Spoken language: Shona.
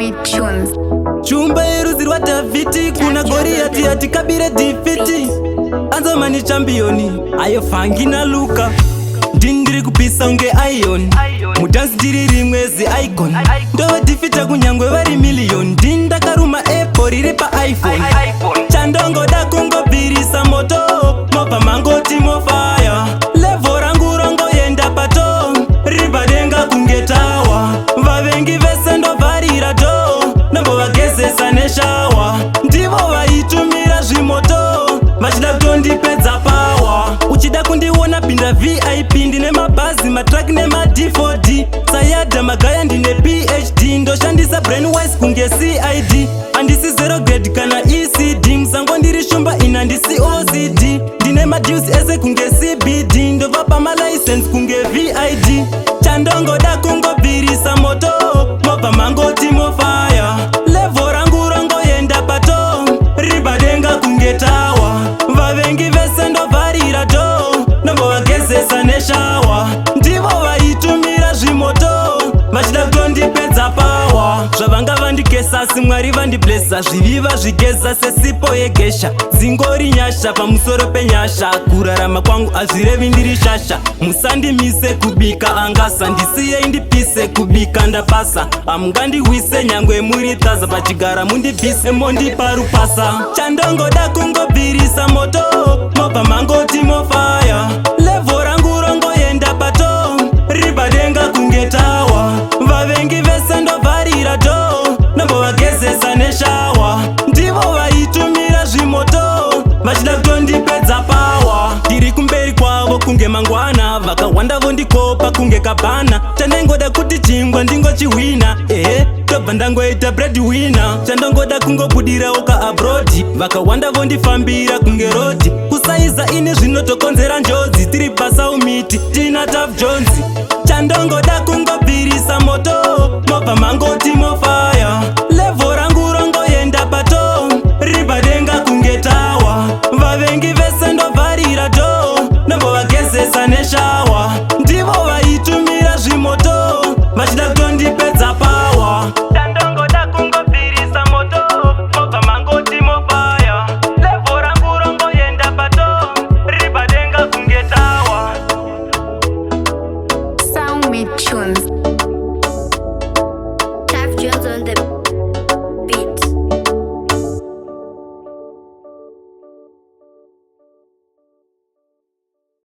Army Tunes. Chumba yeruzi rwa Daviti kuna Goliath ati kabire defeat. Anzamani championi ayo fangi na Luka. Ndindiri kupisa unge iron. Mudansi diri rimwezi icon. Ndowe defeat kunyangwe vari million. Ndinda karuma Apple riri pa iPhone. Chandongo da kungo birisa moto. Mopa mangoti mo fire. Levo rangu rongo yenda pato. Ribadenga kungetawa. Vavengi vese ndo varira do. Nambo vagezesa neshawa. Ndivo vaitumira zvimoto. Vachida kutondipedza pawa. Uchida kundiona pinda VIP. Ndine mabazi, matrack nema D4D. Sayada magaya ndine PhD. Ndoshandisa brainwise kunge CID. Andisi 0 grade kana ECD. Msango ndiri shumba ina ndisi OCD. Ndine madues ese kunge CBD. Ndovapa malicense kunge VID. Chandongo da kungo birisa moto. Mopa mangoti mo fire. Levo rangu rongo yenda pato. Ribadenga kungetawa. Vavengi vese ndo varira do. Nambo vagezesa neshawa. Ndivo vaitumira zvimoto. Vachida kutondipedza pawa. Zvavanga vandikesa simwari vandiblesa. Zviviva zvigeza sesipo yegesha. Zingori nyasha pamusoro penyasha. Kurarama kwangu azvirevi ndiri shasha. Musandimise kubika angasa. Ndisiye indipise kubika ndapasa. Amungandiwise nyangwe muri taza. Pachigara mundibise mondiparupasa. Chandongo da kungo birisa moto. Mopa mangoti mo fire. Levo rangu rongo yenda pato. Ribadenga kungetawa. Vavengi vese ndo varira do. Nambo vagezesa neshawa. Ndivo vaitumira zvimoto. Vachida kutondipedza pawa. Ndiri kumberi kwavo kunge mangwana. Vakawanda vondikopa kunge kabana. Chanengoda kuti chingwa ndingochihwina. Tobva ndangoita breadwinner. Chandongoda kungobudira uka abroad. Vakawanda vondifambira kunge road. Kusaiza ini zvinotokonzera njodzi. Tiri pasaumiti tina Tav Jones. Chandongoda kungobirisa moto. Mopa mango